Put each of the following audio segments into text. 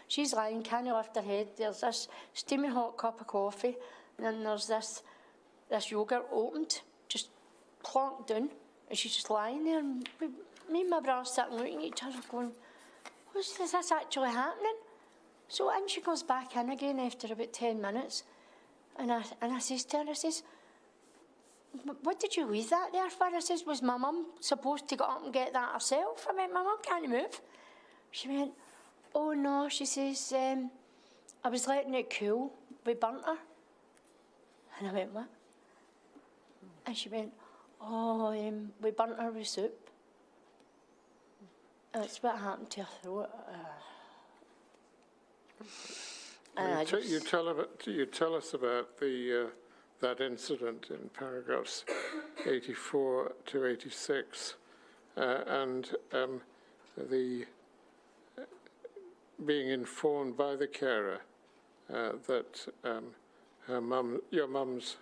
she's lying, can't lift her head. There's this steaming hot cup of coffee, and then there's this yogurt opened, just plonked down, and she's just lying there. And me and my brother sitting looking at each other going, is this actually happening? So in she goes back in again after about 10 minutes, and I says to her, I says, what did you leave that there for? I says, was my mum supposed to get up and get that herself? I went, my mum can't move. She went, oh no, she says, I was letting it cool, we burnt her. And I went, what? And she went, oh, we burnt her with soup. That's what happened to her throat. You tell us about that incident in paragraphs 84 to 86, and the being informed by the carer that your mum's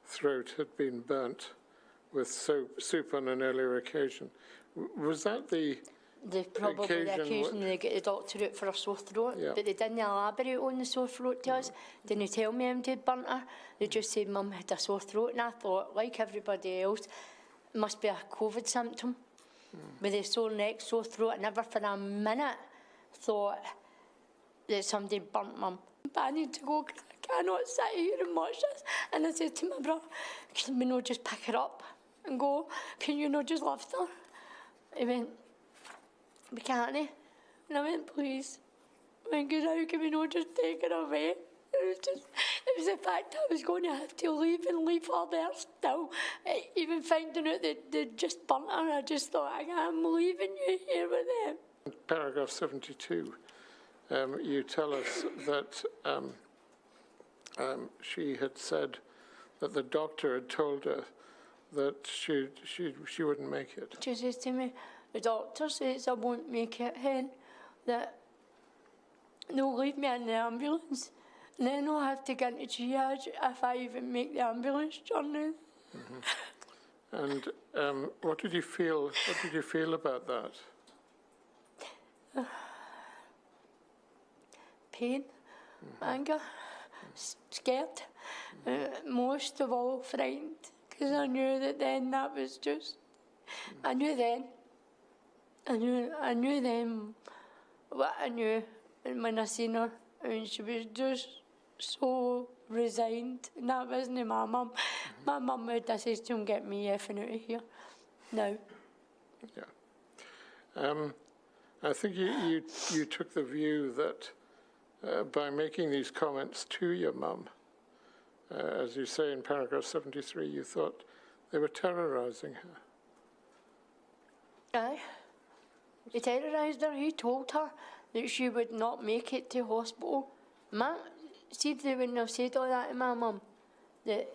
throat had been burnt with soup on an earlier occasion. Was that the occasion they get the doctor out for a sore throat, yeah. But they didn't elaborate on the sore throat to us. Didn't tell me they'd burnt her. They just said Mum had a sore throat, and I thought, like everybody else, it must be a COVID symptom. With a sore neck, sore throat. I never for a minute thought that somebody burnt Mum. But I need to go, I cannot sit here and watch this. And I said to my brother, can we not just pick her up and go? Can you not just lift her? He went, we can't. And I went, please. I went, because how can we not just take her away? It was the fact I was going to have to leave and leave her there still. Even finding out that they'd just burnt her, I just thought, I'm leaving you here with them. In paragraph 72, you tell us that she had said that the doctor had told her that she wouldn't make it. She says to me, the doctor says I won't make it, hen, that they'll leave me in the ambulance, and then I'll have to get into triage if I even make the ambulance journey. And what did you feel? What did you feel about that? Pain, anger, scared, most of all frightened, because I knew that then that was just, I knew then what I knew, and when I seen her, and she was just so resigned, and that wasn't my mum. My mum would have said to him, get me effing out of here, now. Yeah. I think you took the view that by making these comments to your mum, as you say in paragraph 73, you thought they were terrorising her. Aye. He terrorised her. He told her that she would not make it to hospital. See if they wouldn't have said all that to my mum, that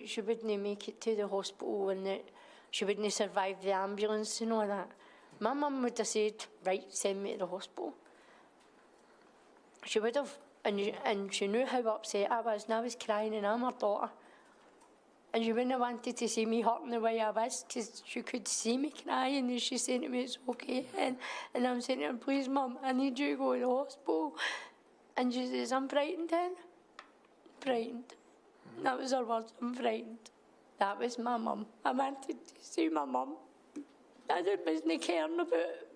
she wouldn't make it to the hospital and that she wouldn't survive the ambulance and all that. My mum would have said, right, send me to the hospital. She would have, and she knew how upset I was, and I was crying, and I'm her daughter. And she wouldn't have wanted to see me hurting the way I was, because she could see me crying, and she's saying to me, it's okay. And I'm saying to her, please, Mum, I need you to go to the hospital. And she says, I'm frightened then. Frightened. That was her words, I'm frightened. That was my mum. I wanted to see my mum. I wasn't caring about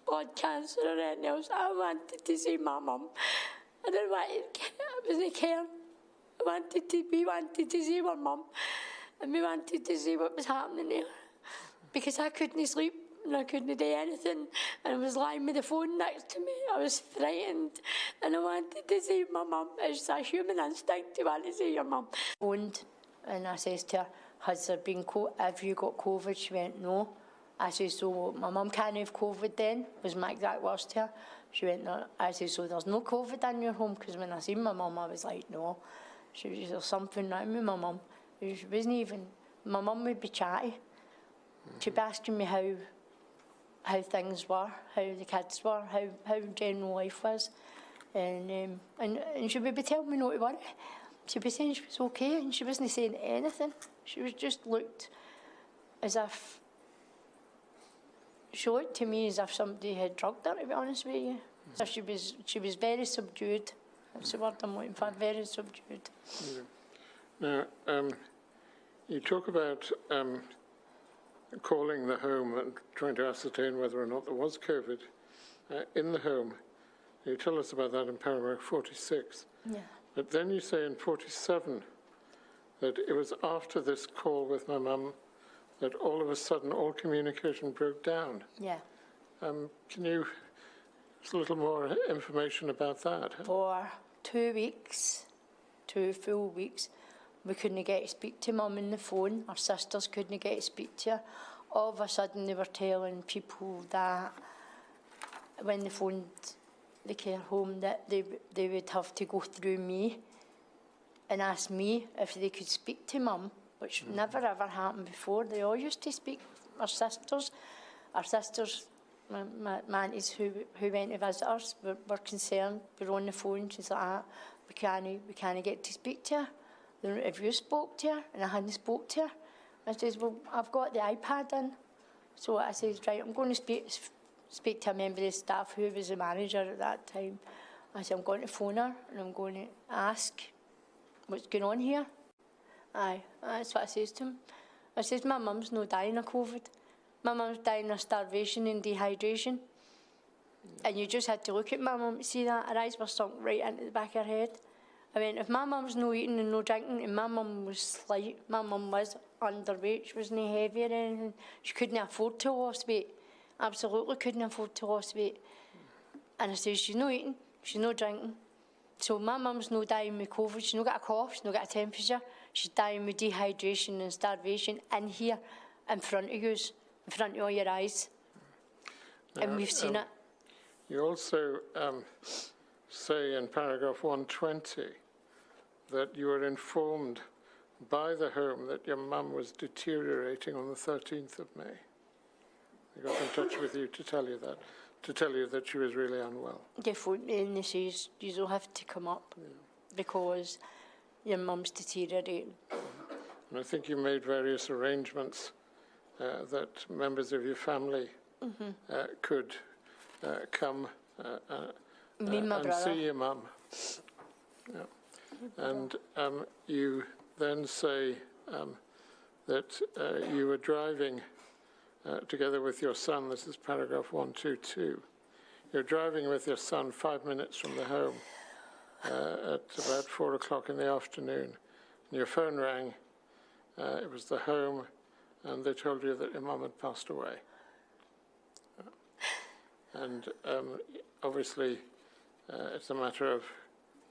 blood cancer or anything else. I wanted to see my mum. I wasn't caring. We wanted to see my mum. And we wanted to see what was happening there. Because I couldn't sleep and I couldn't do anything. And I was lying with the phone next to me. I was frightened. And I wanted to see my mum. It's a human instinct to want to see your mum. And I says to her, has there been have you got COVID? She went, no. I says, so my mum can't have COVID then, was my exact words to her. She went, no. I says, so there's no COVID in your home? Because when I seen my mum, I was like, no. She was, there's something wrong with my mum. She wasn't even, my mum would be chatty. She'd be asking me how things were, how the kids were, how general life was. And she would be telling me not to worry. She'd be saying she was okay, and she wasn't saying anything. She was just looked as if, she looked to me as if somebody had drugged her, to be honest with you. So she was very subdued. That's the word I'm looking for, very subdued. Yeah. Now, you talk about calling the home and trying to ascertain whether or not there was COVID in the home. You tell us about that in paragraph 46. Yeah. But then you say in 47 that it was after this call with my mum that all of a sudden all communication broke down. Yeah. Can you give us a little more information about that? For 2 weeks, 2 full weeks, we couldn't get to speak to Mum on the phone. Our sisters couldn't get to speak to her. All of a sudden they were telling people that when they phoned the care home that they would have to go through me and ask me if they could speak to Mum, which never ever happened before. They all used to speak, our sisters, my aunties who went to visit us were concerned. We were on the phone, she's like, we can't get to speak to her. If you spoke to her, and I hadn't spoke to her, I says, well, I've got the iPad in. So I says, right, I'm going to speak to a member of the staff who was the manager at that time. I said, I'm going to phone her and I'm going to ask what's going on here. Aye, that's what I says to him. I says, my mum's no dying of COVID. My mum's dying of starvation and dehydration. And you just had to look at my mum, see that? Her eyes were sunk right into the back of her head. I mean, if my mum's no eating and no drinking, and my mum was slight, my mum was underweight, she wasn't heavy or anything, she couldn't afford to lose weight. Absolutely couldn't afford to lose weight. And I said, she's no eating, she's no drinking. So my mum's no dying with COVID, she's not got a cough, she's not got a temperature, she's dying with dehydration and starvation in here, in front of you, in front of all your eyes. And we've seen it. You also say in paragraph 120 that you were informed by the home that your mum was deteriorating on the 13th of May. They got in touch with you to tell you that she was really unwell. They phoned me and they says, you'll have to come up because your mum's deteriorating. And I think you made various arrangements that members of your family could come and see your mum. Yeah. And you then say that you were driving together with your son. This is paragraph 122. You're driving with your son 5 minutes from the home at about 4 o'clock in the afternoon. And your phone rang. It was the home, and they told you that your mum had passed away. And obviously, it's a matter of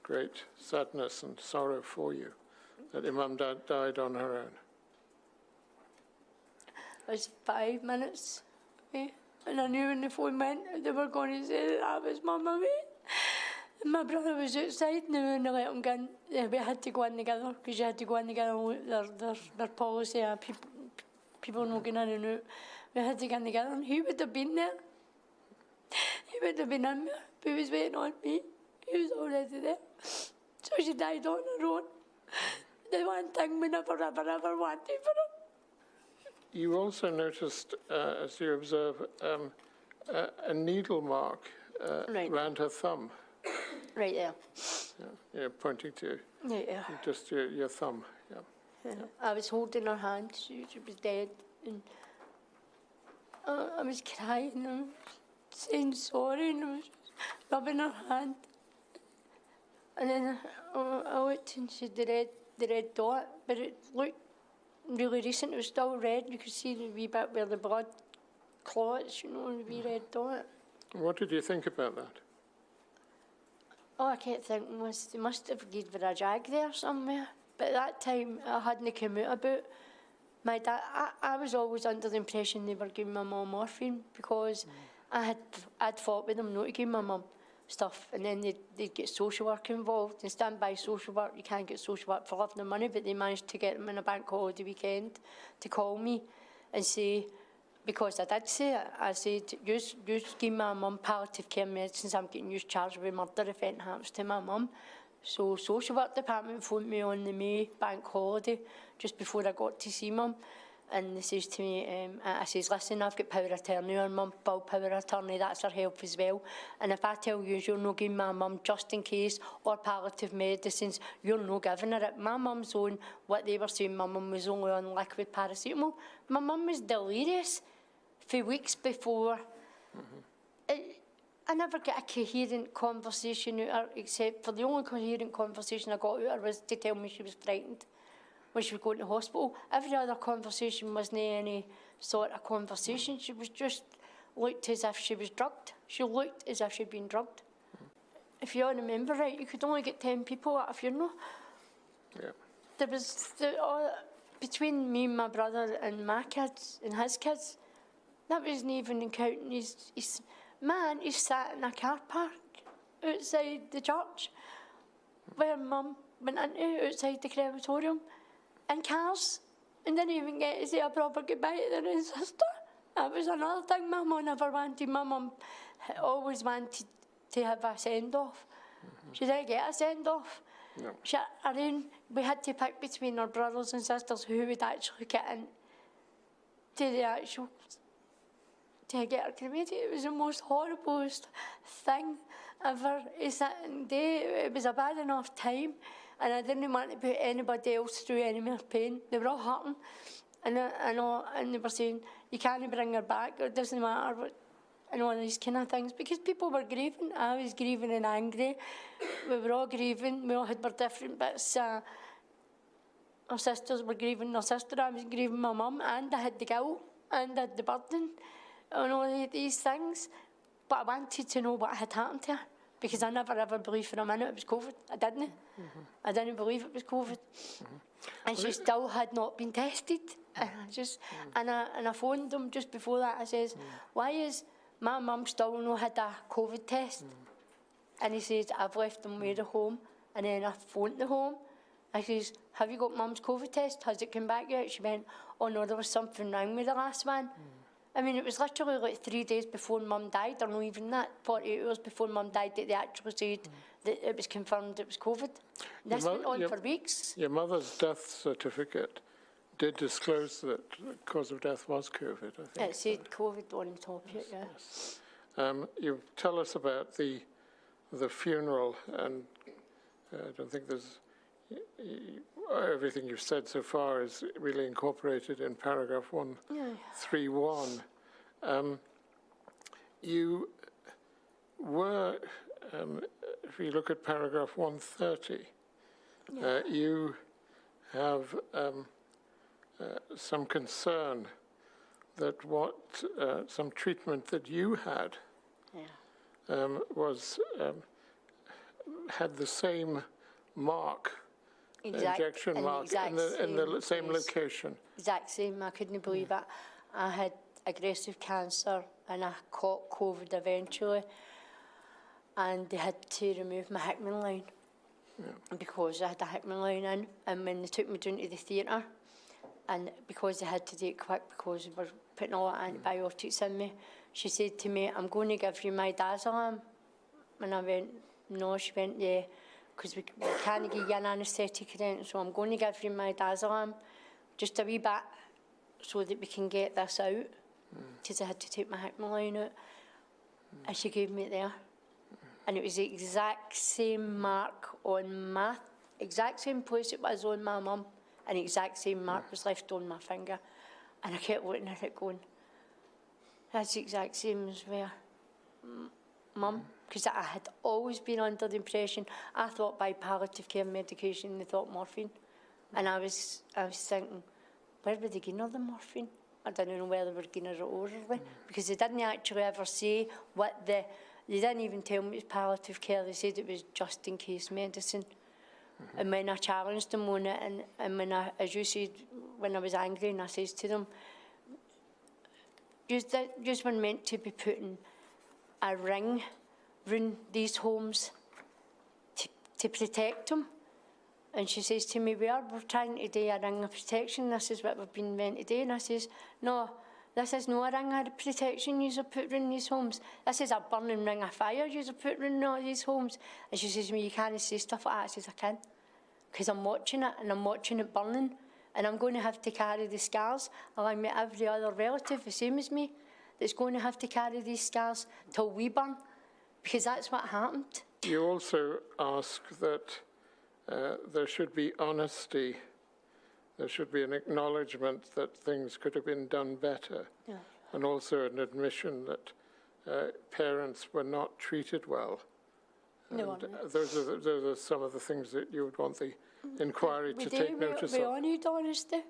great sadness and sorrow for you that your mum died on her own. It was 5 minutes away, and I knew when the phone went they were going to say that was Mum away. And my brother was outside and they wouldn't let him go in. We had to go in together because you had to go in together and look their policy. People not going in and out. We had to go in together, and he would have been there. He would have been in there, but he was waiting on me. He was already there. So she died on her own. The one thing we never, ever, ever wanted for her. You also noticed, as you observe, a needle mark around her thumb. Right there. Yeah, pointing to just your thumb. Yeah. I was holding her hand. She was dead. And I was crying. I was saying sorry, and I was rubbing her hand. And then I looked and she had the red dot, but it looked really recent. It was still red. You could see the wee bit where the blood clots, the wee red dot. What did you think about that? All I kept thinking was they must have given her a jag there somewhere. But at that time, I hadn't come out about my dad. I was always under the impression they were giving my mum morphine because I'd fought with them not to give my mum stuff, and then they'd get social work involved. And standby social work, you can't get social work for love nor money, but they managed to get them in a bank holiday weekend to call me and say, because I did say it, I said, you give my mum palliative care medicines, I'm getting you charged with murder if anything happens to my mum. So social work department phoned me on the May bank holiday, just before I got to see Mum, And they says to me, I says, listen, I've got power of attorney on mum, power of attorney, that's her help as well. And if I tell you you're not giving my mum just in case or palliative medicines, you're not giving her it. My mum's on what they were saying, my mum was only on liquid paracetamol. My mum was delirious for weeks before. I never get a coherent conversation out of her, except for the only coherent conversation I got out of her was to tell me she was frightened when she was going to hospital. Every other conversation wasn't any sort of conversation. She was just looked as if she was drugged. She looked as if she'd been drugged. If you remember right, you could only get 10 people at a funeral. Yeah. There was, between me and my brother and my kids and his kids, that wasn't even counting his man. He sat in a car park outside the church where mum went into, outside the crematorium, in cars, and didn't even get to say a proper goodbye to their own sister. That was another thing my mum never wanted. My mum always wanted to have a send-off. She didn't get a send-off. No. We had to pick between our brothers and sisters who would actually get in to the actual, to get her cremated. It was the most horriblest thing ever. It was a bad enough time, and I didn't want to put anybody else through any more pain. They were all hurting, and they were saying, you can't bring her back, it doesn't matter what, and all these kind of things, because people were grieving. I was grieving and angry. We were all grieving. We all had our different bits. Our sisters were grieving their sister. I was grieving my mum, and I had the guilt, and I had the burden, and all these things. But I wanted to know what had happened to her, because I never ever believed for a minute it was COVID. I didn't. I didn't believe it was COVID. And she still had not been tested. And I phoned them just before that. I says, why is my mum still not had a COVID test? And he says, I've left them with the home. And then I phoned the home. I says, have you got mum's COVID test? Has it come back yet? She went, oh no, there was something wrong with the last one. I mean, it was literally like 3 days before mum died, or not even that, 48 hours before mum died, that they actually said that it was confirmed it was COVID. This went on for weeks. Your mother's death certificate did disclose that the cause of death was COVID, I think. It said COVID on the top of it, yeah. Yes. You tell us about the funeral, and I don't think there's... everything you've said so far is really incorporated in paragraph 131. You were, if you look at paragraph 130, you have some concern that some treatment that you had had the same mark. Injection mark in the same location. Exact same. I couldn't believe it. I had aggressive cancer and I caught COVID eventually, and they had to remove my Hickman line because I had a Hickman line in. And when they took me down to the theatre, and because they had to do it quick because they were putting a lot of antibiotics in me, she said to me, I'm going to give you my Dazalam. And I went, no. She went, yeah, because we can't give you an anaesthetic then, so I'm going to give you my Dazalam, just a wee bit, so that we can get this out, because I had to take my Hickman line out. And she gave me it there. And it was the exact same mark on my, exact same place it was on my mum, and the exact same mark was left on my finger. And I kept looking at it going, that's the exact same as where mum, because I had always been under the impression, I thought by palliative care medication they thought morphine. And I was thinking, where were they getting all the morphine? I didn't know whether they were getting it orally, because they didn't actually ever say what they didn't even tell me it was palliative care. They said it was just in case medicine. And when I challenged them on it, and when as you said, when I was angry, and I says to them, just were meant to be putting a ring round these homes to protect them. And she says to me, we're trying to do a ring of protection. This is what we've been meant to do. And I says, no, this is not a ring of protection you have put around these homes. This is a burning ring of fire you have put around all these homes. And she says to me, you can't say stuff like that. I says, I can. Because I'm watching it, and I'm watching it burning. and I'm going to have to carry the scars along with every other relative, the same as me, that's going to have to carry these scars till we burn, because that's what happened. You also ask that there should be honesty. There should be an acknowledgement that things could have been done better, Yeah. and also an admission that parents were not treated well. No, And those are some of the things that you would want the inquiry to take notice we of. all need honesty,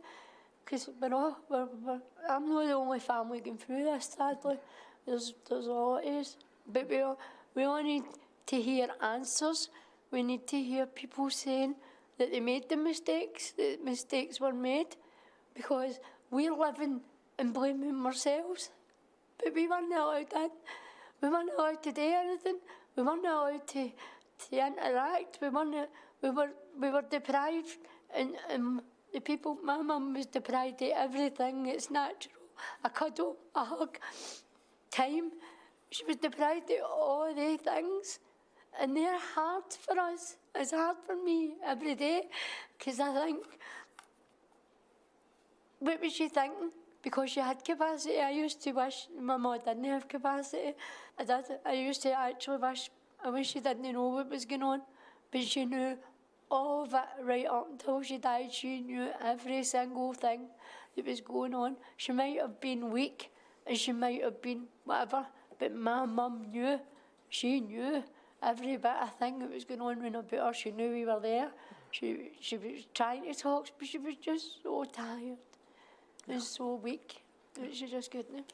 because I'm not the only family going through this, sadly. There's a lot of us. But we all need to hear answers. We need to hear people saying that they made the mistakes, that mistakes were made, because we're living and blaming ourselves. But we weren't allowed that. We weren't allowed to do anything. We weren't allowed to interact. We were deprived, and the people. My mum was deprived of everything that's natural. A cuddle, a hug, time. She was deprived of all these things, and they're hard for us. It's hard for me every day, because I think, what was she thinking? Because she had capacity. I used to wish my mum didn't have capacity. I did. I used to actually wish, I wish she didn't know what was going on, but she knew all of it right up until she died. She knew every single thing that was going on. She might have been weak and she might have been whatever, but my mum knew. She knew every bit of thing that was going on when about her. She knew we were there. She was trying to talk, but she was just so tired and so weak that she just couldn't.